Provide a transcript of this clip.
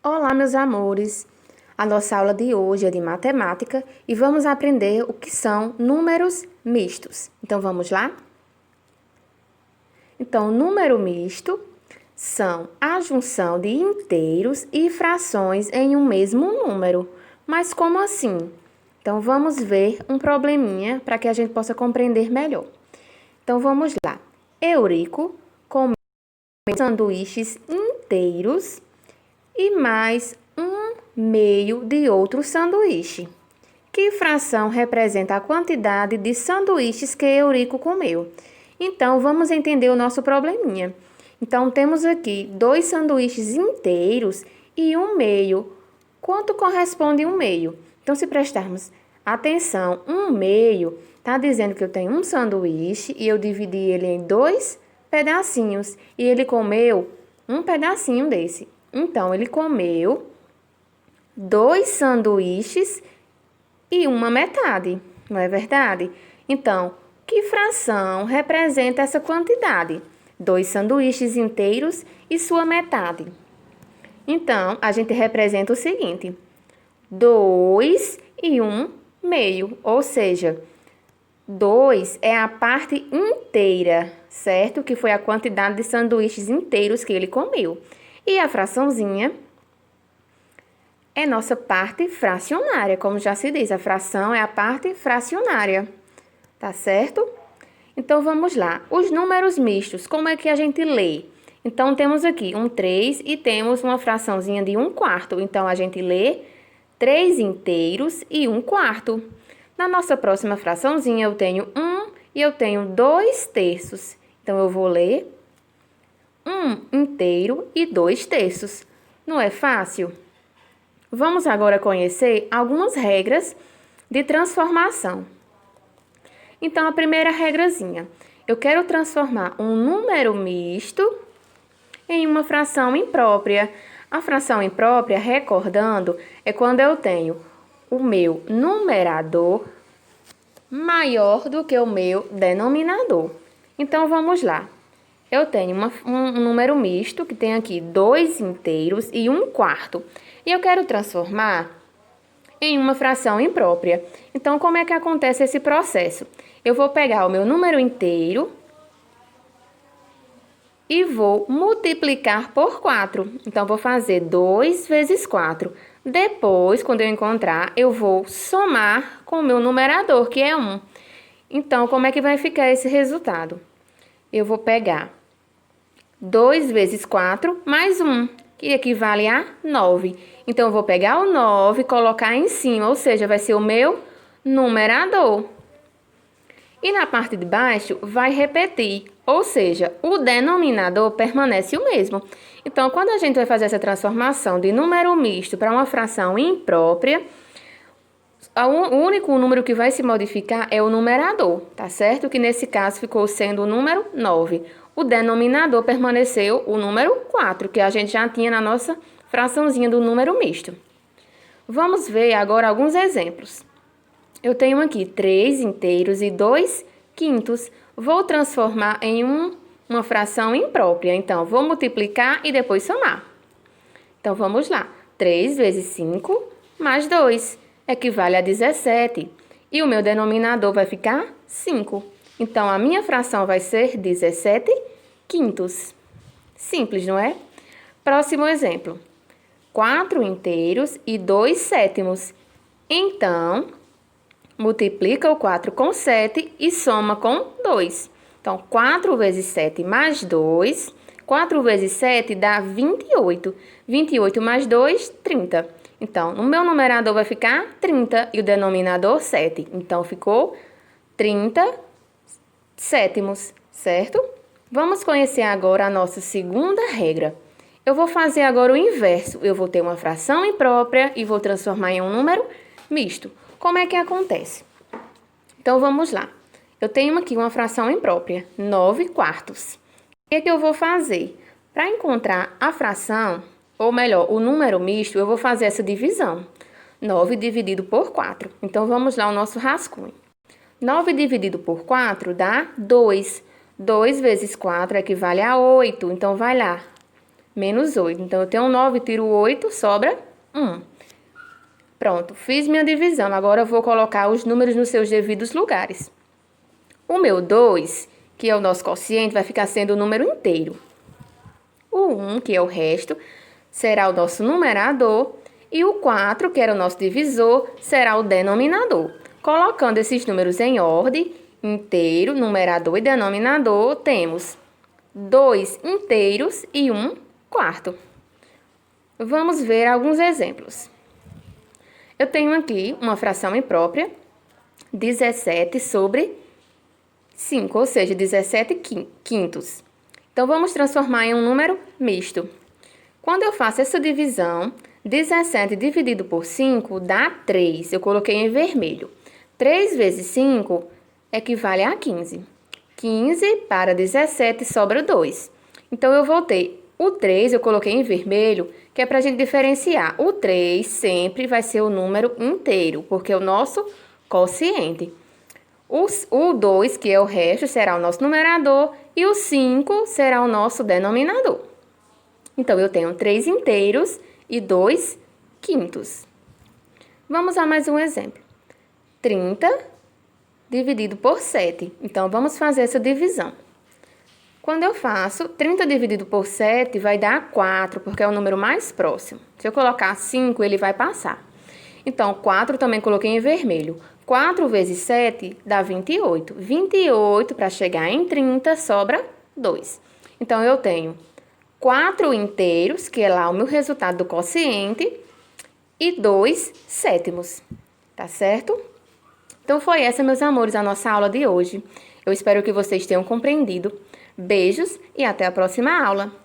Olá, meus amores! A nossa aula de hoje é de matemática e vamos aprender o que são números mistos. Então, vamos lá? Então, número misto são a junção de inteiros e frações em um mesmo número. Mas como assim? Então, vamos ver um probleminha para que a gente possa compreender melhor. Então, vamos lá. Eurico come sanduíches inteiros e mais um meio de outro sanduíche. Que fração representa a quantidade de sanduíches que Eurico comeu? Então, vamos entender o nosso probleminha. Então, temos aqui 2 sanduíches inteiros e um meio. Quanto corresponde um meio? Então, se prestarmos atenção, um meio está dizendo que eu tenho um sanduíche e eu dividi ele em 2 pedacinhos. E ele comeu um pedacinho desse. Então, ele comeu 2 sanduíches e uma metade, não é verdade? Então, que fração representa essa quantidade? 2 sanduíches inteiros e sua metade. Então, a gente representa o seguinte: 2 e 1 meio, ou seja, 2 é a parte inteira, certo? Que foi a quantidade de sanduíches inteiros que ele comeu. E a fraçãozinha é nossa parte fracionária, como já se diz, a fração é a parte fracionária, tá certo? Então, vamos lá. Os números mistos, como é que a gente lê? Então, temos aqui um 3 e temos uma fraçãozinha de 1/4. Então, a gente lê 3 inteiros e 1/4. Na nossa próxima fraçãozinha, eu tenho 1 e eu tenho 2 terços. Então, eu vou ler 1 inteiro e 2 terços. Não é fácil? Vamos agora conhecer algumas regras de transformação. Então, a primeira regrazinha. Eu quero transformar um número misto em uma fração imprópria. A fração imprópria, recordando, é quando eu tenho o meu numerador maior do que o meu denominador. Então, vamos lá. Eu tenho um número misto, que tem aqui 2 inteiros e 1/4. E eu quero transformar em uma fração imprópria. Então, como é que acontece esse processo? Eu vou pegar o meu número inteiro e vou multiplicar por 4. Então, vou fazer 2 vezes 4. Depois, quando eu encontrar, eu vou somar com o meu numerador, que é 1. Então, como é que vai ficar esse resultado? Eu vou pegar 2 vezes 4 mais 1, que equivale a 9. Então, eu vou pegar o 9 e colocar em cima, ou seja, vai ser o meu numerador. E na parte de baixo, vai repetir, ou seja, o denominador permanece o mesmo. Então, quando a gente vai fazer essa transformação de número misto para uma fração imprópria, o único número que vai se modificar é o numerador, tá certo? Que nesse caso ficou sendo o número 9. O denominador permaneceu o número 4, que a gente já tinha na nossa fraçãozinha do número misto. Vamos ver agora alguns exemplos. Eu tenho aqui 3 inteiros e 2 quintos. Vou transformar em uma fração imprópria. Então, vou multiplicar e depois somar. Então, vamos lá. 3 vezes 5 mais 2 equivale a 17. E o meu denominador vai ficar 5. Então, a minha fração vai ser 17 quintos. Simples, não é? Próximo exemplo. 4 inteiros e 2 sétimos. Então, multiplica o 4 com 7 e soma com 2. Então, 4 vezes 7 mais 2. 4 vezes 7 dá 28. 28 mais 2, 30. Então, no meu numerador vai ficar 30 e o denominador 7. Então, ficou 30 sétimos, certo? Vamos conhecer agora a nossa segunda regra. Eu vou fazer agora o inverso. Eu vou ter uma fração imprópria e vou transformar em um número misto. Como é que acontece? Então, vamos lá. Eu tenho aqui uma fração imprópria, 9/4. O que é que eu vou fazer? Para encontrar a fração, ou melhor, o número misto, eu vou fazer essa divisão. 9 dividido por 4. Então, vamos lá ao nosso rascunho. 9 dividido por 4 dá 2. 2 vezes 4 equivale a 8. Então, vai lá. menos 8. Então, eu tenho 9, tiro 8, sobra 1. Pronto, fiz minha divisão. Agora, eu vou colocar os números nos seus devidos lugares. O meu 2, que é o nosso quociente, vai ficar sendo o número inteiro. O 1, que é o resto, será o nosso numerador. E o 4, que era o nosso divisor, será o denominador. Colocando esses números em ordem, inteiro, numerador e denominador, temos 2 inteiros e 1 quarto. Vamos ver alguns exemplos. Eu tenho aqui uma fração imprópria, 17 sobre 5, ou seja, 17 quintos. Então, vamos transformar em um número misto. Quando eu faço essa divisão, 17 dividido por 5 dá 3. Eu coloquei em vermelho. 3 vezes 5 equivale a 15. 15 para 17 sobra 2. Então, eu voltei. O 3 eu coloquei em vermelho, que é para a gente diferenciar. O 3 sempre vai ser o número inteiro, porque é o nosso quociente. O 2, que é o resto, será o nosso numerador, e o 5 será o nosso denominador. Então, eu tenho 3 inteiros e 2 quintos. Vamos a mais um exemplo. 30 dividido por 7. Então, vamos fazer essa divisão. Quando eu faço, 30 dividido por 7 vai dar 4, porque é o número mais próximo. Se eu colocar 5, ele vai passar. Então, 4 também coloquei em vermelho. 4 vezes 7 dá 28. 28 para chegar em 30 sobra 2. Então, eu tenho 4 inteiros, que é lá o meu resultado do quociente, e 2 sétimos. Tá certo? Então, foi essa, meus amores, a nossa aula de hoje. Eu espero que vocês tenham compreendido. Beijos e até a próxima aula!